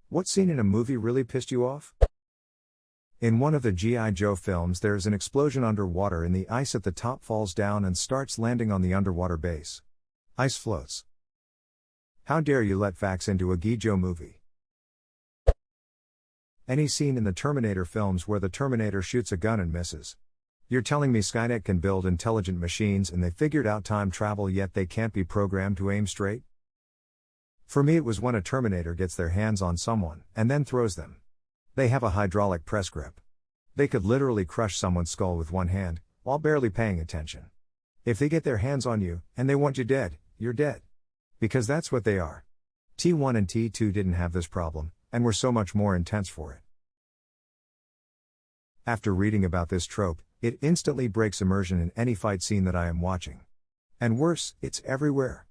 What scene in a movie really pissed you off? In one of the G.I. Joe films, there is an explosion underwater and the ice at the top falls down and starts landing on the underwater base. Ice floats. How dare you let facts into a G.I. Joe movie? Any scene in the Terminator films where the Terminator shoots a gun and misses. You're telling me Skynet can build intelligent machines and they figured out time travel yet they can't be programmed to aim straight? For me it was when a Terminator gets their hands on someone, and then throws them. They have a hydraulic press grip. They could literally crush someone's skull with one hand, while barely paying attention. If they get their hands on you, and they want you dead, you're dead. Because that's what they are. T1 and T2 didn't have this problem, and were so much more intense for it. After reading about this trope, it instantly breaks immersion in any fight scene that I am watching. And worse, it's everywhere.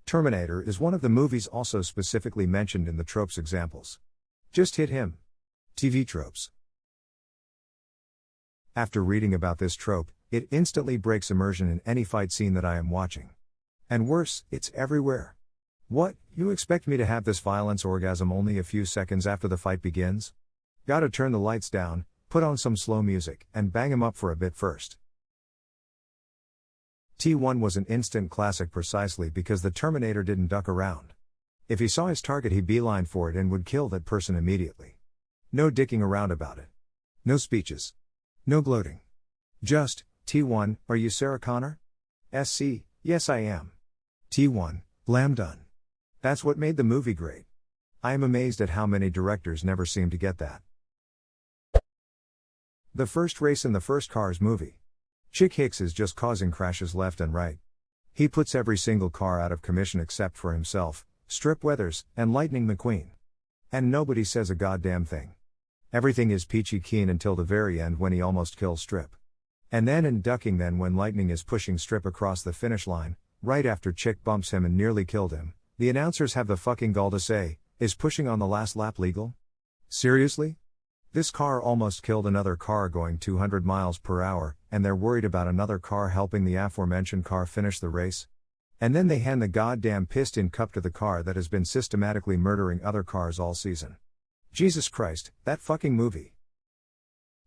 Terminator is one of the movies also specifically mentioned in the tropes examples. Just hit him. TV tropes. After reading about this trope, it instantly breaks immersion in any fight scene that I am watching. And worse, it's everywhere. What, you expect me to have this violence orgasm only a few seconds after the fight begins? Gotta turn the lights down, put on some slow music, and bang him up for a bit first. T1 was an instant classic precisely because the Terminator didn't duck around. If he saw his target he beelined for it and would kill that person immediately. No dicking around about it. No speeches. No gloating. Just, T1, are you Sarah Connor? SC, yes I am. T1, blam done. That's what made the movie great. I am amazed at how many directors never seem to get that. The first race in the first Cars movie. Chick Hicks is just causing crashes left and right. He puts every single car out of commission except for himself, Strip Weathers, and Lightning McQueen. And nobody says a goddamn thing. Everything is peachy keen until the very end when he almost kills Strip. And then in ducking then when Lightning is pushing Strip across the finish line, right after Chick bumps him and nearly killed him, the announcers have the fucking gall to say, is pushing on the last lap legal? Seriously? This car almost killed another car going 200 miles per hour, and they're worried about another car helping the aforementioned car finish the race? And then they hand the goddamn pissed-in cup to the car that has been systematically murdering other cars all season. Jesus Christ, that fucking movie.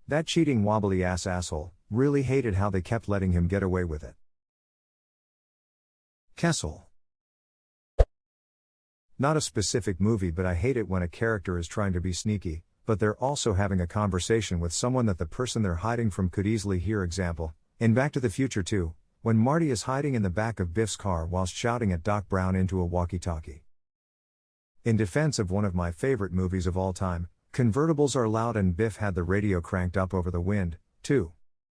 That cheating wobbly ass asshole, really hated how they kept letting him get away with it. Kessel. Not a specific movie but I hate it when a character is trying to be sneaky, but they're also having a conversation with someone that the person they're hiding from could easily hear. Example, in Back to the Future 2, when Marty is hiding in the back of Biff's car whilst shouting at Doc Brown into a walkie-talkie. In defense of one of my favorite movies of all time, convertibles are loud and Biff had the radio cranked up over the wind, too.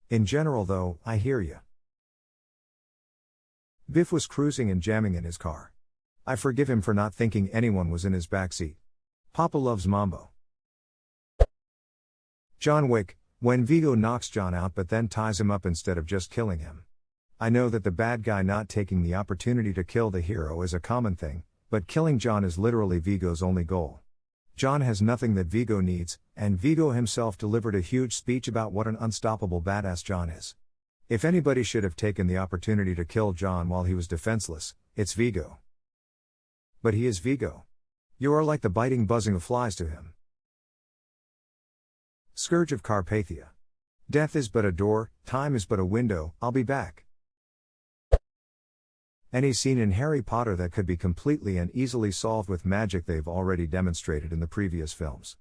In general though, I hear ya. Biff was cruising and jamming in his car. I forgive him for not thinking anyone was in his backseat. Papa loves Mambo. John Wick, when Viggo knocks John out but then ties him up instead of just killing him. I know that the bad guy not taking the opportunity to kill the hero is a common thing, but killing John is literally Viggo's only goal. John has nothing that Viggo needs, and Viggo himself delivered a huge speech about what an unstoppable badass John is. If anybody should have taken the opportunity to kill John while he was defenseless, it's Viggo. But he is Viggo. You are like the biting buzzing of flies to him. Scourge of Carpathia. Death is but a door, time is but a window, I'll be back. Any scene in Harry Potter that could be completely and easily solved with magic they've already demonstrated in the previous films.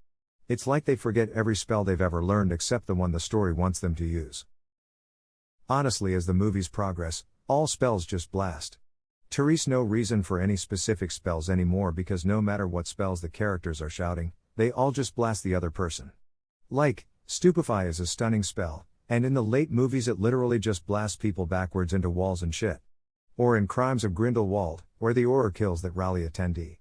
It's like they forget every spell they've ever learned except the one the story wants them to use. Honestly, as the movies progress, all spells just blast. Therese no reason for any specific spells anymore because no matter what spells the characters are shouting, they all just blast the other person. Like, Stupefy is a stunning spell, and in the late movies it literally just blasts people backwards into walls and shit. Or in Crimes of Grindelwald, where the Auror kills that rally attendee.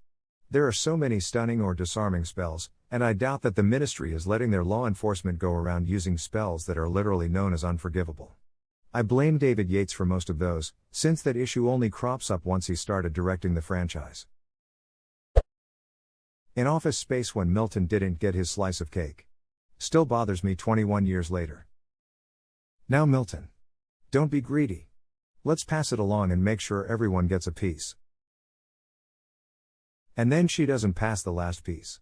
There are so many stunning or disarming spells, and I doubt that the Ministry is letting their law enforcement go around using spells that are literally known as unforgivable. I blame David Yates for most of those, since that issue only crops up once he started directing the franchise. In Office Space when Milton didn't get his slice of cake. Still bothers me 21 years later. Now Milton. Don't be greedy. Let's pass it along and make sure everyone gets a piece. And then she doesn't pass the last piece.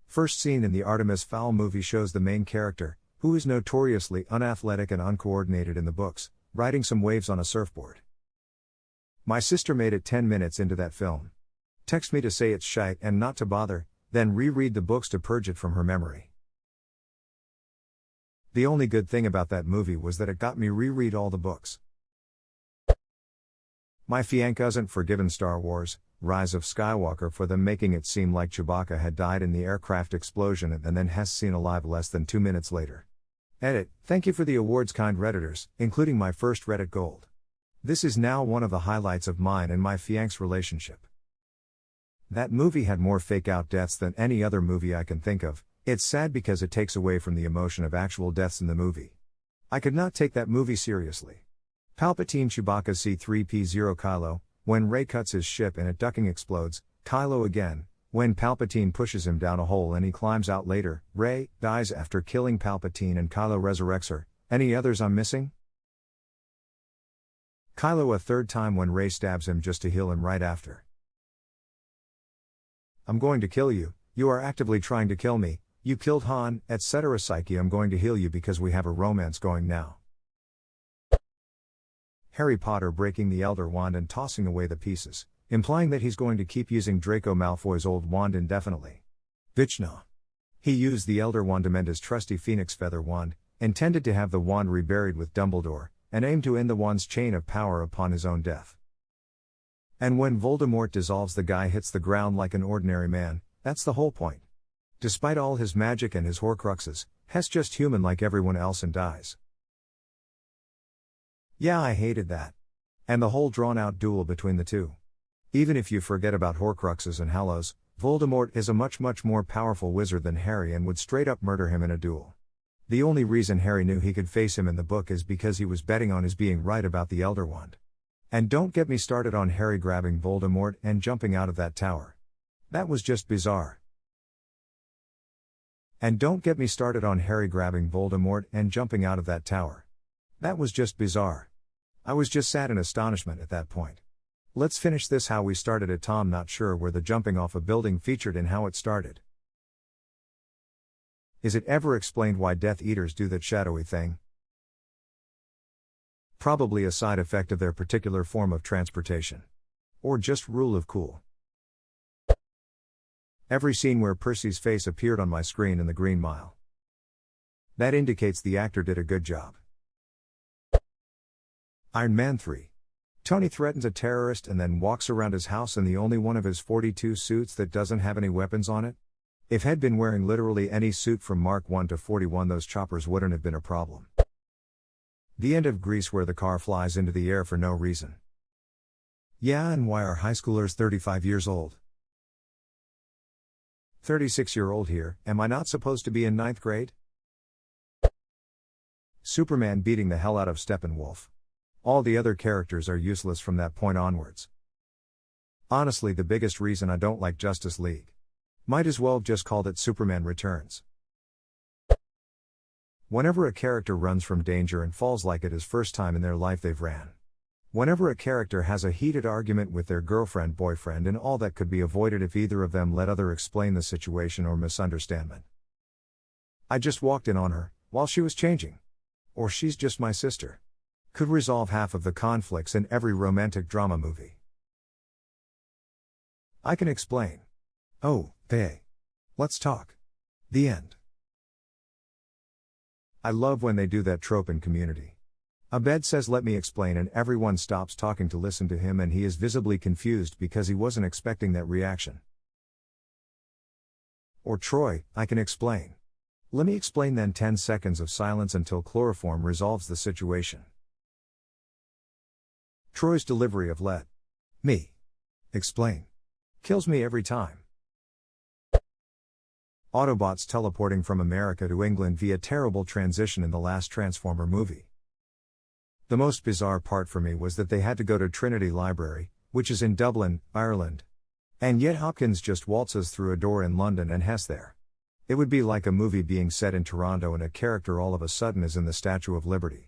First scene in the Artemis Fowl movie shows the main character, who is notoriously unathletic and uncoordinated in the books, riding some waves on a surfboard. My sister made it 10 minutes into that film. Text me to say it's shite and not to bother, then reread the books to purge it from her memory. The only good thing about that movie was that it got me reread all the books. My fiancé hasn't forgiven Star Wars: Rise of Skywalker for them making it seem like Chewbacca had died in the aircraft explosion and then has seen alive less than 2 minutes later. Edit: thank you for the awards, kind Redditors, including my first Reddit Gold. This is now one of the highlights of mine and my fiancé's relationship. That movie had more fake-out deaths than any other movie I can think of. It's sad because it takes away from the emotion of actual deaths in the movie. I could not take that movie seriously. Palpatine Chewbacca C-3PO Kylo, when Rey cuts his ship and it ducking explodes, Kylo again, when Palpatine pushes him down a hole and he climbs out later, Rey dies after killing Palpatine and Kylo resurrects her. Any others I'm missing? Kylo a third time when Rey stabs him just to heal him right after. I'm going to kill you, you are actively trying to kill me, you killed Han, etc. Psyche, I'm going to heal you because we have a romance going now. Harry Potter breaking the Elder Wand and tossing away the pieces, implying that he's going to keep using Draco Malfoy's old wand indefinitely. Bitch nah. He used the Elder Wand to mend his trusty Phoenix Feather Wand, intended to have the wand reburied with Dumbledore, and aimed to end the wand's chain of power upon his own death. And when Voldemort dissolves, the guy hits the ground like an ordinary man, that's the whole point. Despite all his magic and his Horcruxes, He's just human like everyone else and dies. Yeah, I hated that. And the whole drawn-out duel between the two. Even if you forget about Horcruxes and Hallows, Voldemort is a much more powerful wizard than Harry and would straight up murder him in a duel. The only reason Harry knew he could face him in the book is because he was betting on his being right about the Elder Wand. And don't get me started on Harry grabbing Voldemort and jumping out of that tower. That was just bizarre. And don't get me started on Harry grabbing Voldemort and jumping out of that tower. That was just bizarre. I was just sat in astonishment at that point. Let's finish this how we started it. Tom not sure where the jumping off a building featured and how it started. Is it ever explained why Death Eaters do that shadowy thing? Probably a side effect of their particular form of transportation. Or just rule of cool. Every scene where Percy's face appeared on my screen in the Green Mile. That indicates the actor did a good job. Iron Man 3. Tony threatens a terrorist and then walks around his house in the only one of his 42 suits that doesn't have any weapons on it. If he'd been wearing literally any suit from Mark 1 to 41, those choppers wouldn't have been a problem. The end of Grease where the car flies into the air for no reason. Yeah, and why are high schoolers 35 years old? 36-year-old here, am I not supposed to be in 9th grade? Superman beating the hell out of Steppenwolf. All the other characters are useless from that point onwards. Honestly, the biggest reason I don't like Justice League. Might as well have just called it Superman Returns. Whenever a character runs from danger and falls like it is first time in their life they've ran. Whenever a character has a heated argument with their girlfriend, boyfriend, and all that could be avoided if either of them let other explain the situation or misunderstanding. I just walked in on her, while she was changing. Or she's just my sister. Could resolve half of the conflicts in every romantic drama movie. I can explain. Oh, hey. Let's talk. The end. I love when they do that trope in Community. Abed says let me explain and everyone stops talking to listen to him and he is visibly confused because he wasn't expecting that reaction. Or Troy, I can explain. Let me explain, then 10 seconds of silence until chloroform resolves the situation. Troy's delivery of let me explain kills me every time. Autobots teleporting from America to England via terrible transition in the last Transformer movie. The most bizarre part for me was that they had to go to Trinity Library, which is in Dublin, Ireland. And yet Hopkins just waltzes through a door in London and Hess there. It would be like a movie being set in Toronto and a character all of a sudden is in the Statue of Liberty.